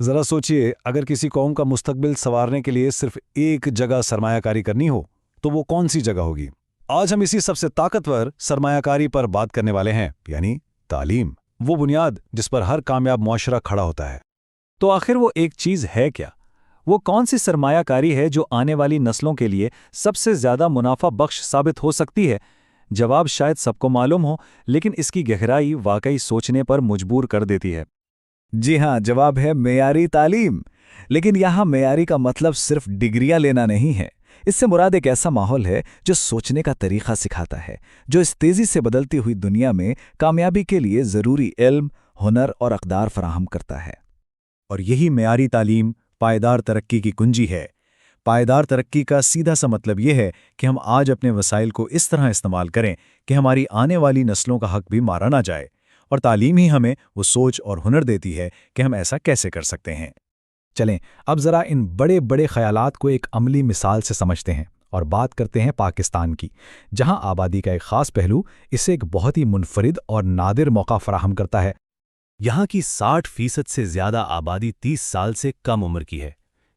ذرا سوچئے، اگر کسی قوم کا مستقبل سنوارنے کے لیے صرف ایک جگہ سرمایہ کاری کرنی ہو تو وہ کون سی جگہ ہوگی؟ آج ہم اسی سب سے طاقتور سرمایہ کاری پر بات کرنے والے ہیں، یعنی تعلیم، وہ بنیاد جس پر ہر کامیاب معاشرہ کھڑا ہوتا ہے۔ تو آخر وہ ایک چیز ہے کیا؟ وہ کون سی سرمایہ کاری ہے جو آنے والی نسلوں کے لیے سب سے زیادہ منافع بخش ثابت ہو سکتی ہے؟ جواب شاید سب کو معلوم ہو، لیکن اس کی گہرائی واقعی سوچنے پر مجبور کر دیتی ہے۔ جی ہاں، جواب ہے معیاری تعلیم۔ لیکن یہاں معیاری کا مطلب صرف ڈگریاں لینا نہیں ہے۔ اس سے مراد ایک ایسا ماحول ہے جو سوچنے کا طریقہ سکھاتا ہے، جو اس تیزی سے بدلتی ہوئی دنیا میں کامیابی کے لیے ضروری علم، ہنر اور اقدار فراہم کرتا ہے۔ اور یہی معیاری تعلیم پائیدار ترقی کی کنجی ہے۔ پائیدار ترقی کا سیدھا سا مطلب یہ ہے کہ ہم آج اپنے وسائل کو اس طرح استعمال کریں کہ ہماری آنے والی نسلوں کا حق بھی مارا نہ جائے، اور تعلیم ہی ہمیں وہ سوچ اور ہنر دیتی ہے کہ ہم ایسا کیسے کر سکتے ہیں۔ چلیں اب ذرا ان بڑے بڑے خیالات کو ایک عملی مثال سے سمجھتے ہیں اور بات کرتے ہیں پاکستان کی، جہاں آبادی کا ایک خاص پہلو اسے ایک بہت ہی منفرد اور نادر موقع فراہم کرتا ہے۔ یہاں کی 60% سے زیادہ آبادی 30 سال سے کم عمر کی ہے۔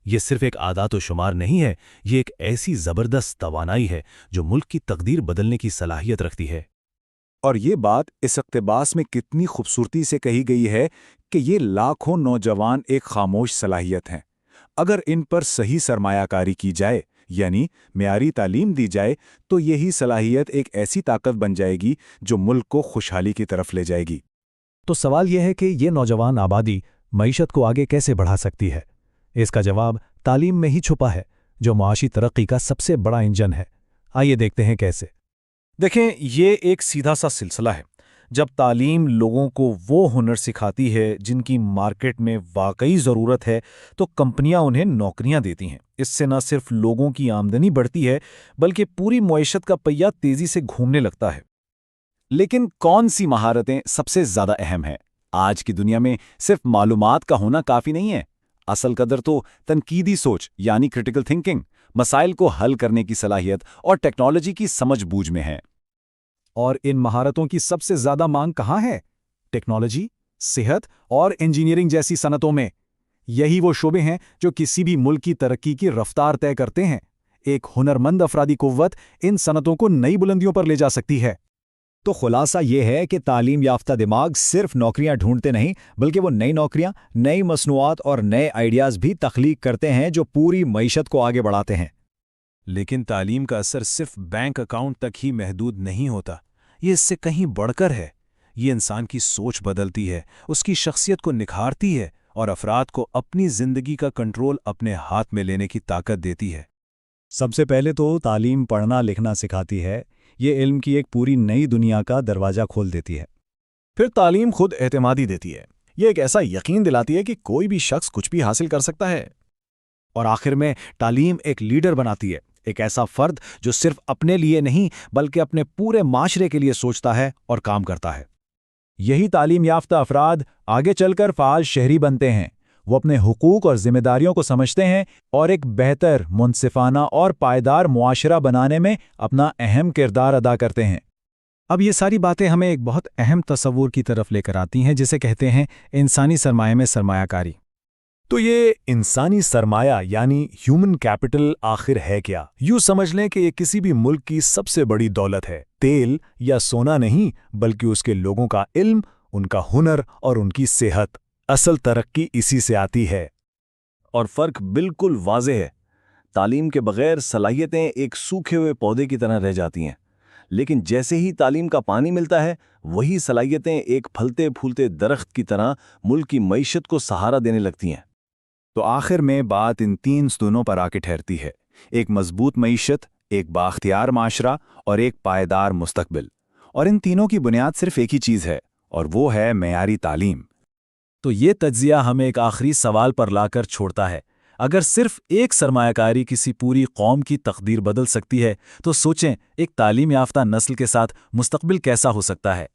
یہ صرف ایک اعداد و شمار نہیں ہے، یہ ایک ایسی زبردست توانائی ہے جو ملک کی تقدیر بدلنے کی صلاحیت رکھتی ہے۔ اور یہ بات اس اقتباس میں کتنی خوبصورتی سے کہی گئی ہے کہ یہ لاکھوں نوجوان ایک خاموش صلاحیت ہیں۔ اگر ان پر صحیح سرمایہ کاری کی جائے، یعنی معیاری تعلیم دی جائے، تو یہی صلاحیت ایک ایسی طاقت بن جائے گی جو ملک کو خوشحالی کی طرف لے جائے گی۔ تو سوال یہ ہے کہ یہ نوجوان آبادی معیشت کو آگے کیسے بڑھا سکتی ہے؟ اس کا جواب تعلیم میں ہی چھپا ہے، جو معاشی ترقی کا سب سے بڑا انجن ہے۔ آئیے دیکھتے ہیں کیسے۔ دیکھیں، یہ ایک سیدھا سا سلسلہ ہے۔ جب تعلیم لوگوں کو وہ ہنر سکھاتی ہے جن کی مارکیٹ میں واقعی ضرورت ہے، تو کمپنیاں انہیں نوکریاں دیتی ہیں۔ اس سے نہ صرف لوگوں کی آمدنی بڑھتی ہے، بلکہ پوری معیشت کا پہیہ تیزی سے گھومنے لگتا ہے۔ لیکن کون سی مہارتیں سب سے زیادہ اہم ہیں؟ آج کی دنیا میں صرف معلومات کا ہونا کافی نہیں ہے۔ اصل قدر تو تنقیدی سوچ، یعنی کریٹیکل تھنکنگ، مسائل کو حل کرنے کی صلاحیت اور ٹیکنالوجی کی سمجھ بوجھ میں ہے۔ اور ان مہارتوں کی سب سے زیادہ مانگ کہاں ہے؟ ٹیکنالوجی، صحت اور انجینئرنگ جیسی صنعتوں میں۔ یہی وہ شعبے ہیں جو کسی بھی ملک کی ترقی کی رفتار طے کرتے ہیں۔ ایک ہنرمند افرادی قوت ان صنعتوں کو نئی بلندیوں پر لے جا سکتی ہے۔ تو خلاصہ یہ ہے کہ تعلیم یافتہ دماغ صرف نوکریاں ڈھونڈتے نہیں، بلکہ وہ نئی نوکریاں، نئی مصنوعات اور نئے آئیڈیاز بھی تخلیق کرتے ہیں جو پوری معیشت کو آگے بڑھاتے ہیں۔ لیکن تعلیم کا اثر صرف بینک اکاؤنٹ تک ہی محدود نہیں ہوتا، یہ اس سے کہیں بڑھ کر ہے۔ یہ انسان کی سوچ بدلتی ہے، اس کی شخصیت کو نکھارتی ہے اور افراد کو اپنی زندگی کا کنٹرول اپنے ہاتھ میں لینے کی طاقت دیتی ہے۔ سب سے پہلے تو تعلیم پڑھنا لکھنا سکھاتی ہے۔ یہ علم کی ایک پوری نئی دنیا کا دروازہ کھول دیتی ہے۔ پھر تعلیم خود اعتمادی دیتی ہے۔ یہ ایک ایسا یقین دلاتی ہے کہ کوئی بھی شخص کچھ بھی حاصل کر سکتا ہے۔ اور آخر میں تعلیم ایک لیڈر بناتی ہے، ایک ایسا فرد جو صرف اپنے لیے نہیں بلکہ اپنے پورے معاشرے کے لیے سوچتا ہے اور کام کرتا ہے۔ یہی تعلیم یافتہ افراد آگے چل کر فعال شہری بنتے ہیں۔ وہ اپنے حقوق اور ذمہ داریوں کو سمجھتے ہیں اور ایک بہتر، منصفانہ اور پائیدار معاشرہ بنانے میں اپنا اہم کردار ادا کرتے ہیں۔ اب یہ ساری باتیں ہمیں ایک بہت اہم تصور کی طرف لے کر آتی ہیں، جسے کہتے ہیں انسانی سرمایہ میں سرمایہ کاری۔ تو یہ انسانی سرمایہ یعنی ہیومن کیپٹل آخر ہے کیا؟ یوں سمجھ لیں کہ یہ کسی بھی ملک کی سب سے بڑی دولت ہے۔ تیل یا سونا نہیں، بلکہ اس کے لوگوں کا علم، ان کا ہنر اور ان کی صحت۔ اصل ترقی اسی سے آتی ہے۔ اور فرق بالکل واضح ہے۔ تعلیم کے بغیر صلاحیتیں ایک سوکھے ہوئے پودے کی طرح رہ جاتی ہیں، لیکن جیسے ہی تعلیم کا پانی ملتا ہے، وہی صلاحیتیں ایک پھلتے پھولتے درخت کی طرح ملک کی معیشت کو سہارا دینے لگتی ہیں۔ تو آخر میں بات ان تین ستونوں پر آ کے ٹھہرتی ہے: ایک مضبوط معیشت، ایک بااختیار معاشرہ اور ایک پائیدار مستقبل۔ اور ان تینوں کی بنیاد صرف ایک ہی چیز ہے، اور وہ ہے معیاری تعلیم۔ تو یہ تجزیہ ہمیں ایک آخری سوال پر لا کر چھوڑتا ہے۔ اگر صرف ایک سرمایہ کاری کسی پوری قوم کی تقدیر بدل سکتی ہے، تو سوچیں ایک تعلیم یافتہ نسل کے ساتھ مستقبل کیسا ہو سکتا ہے۔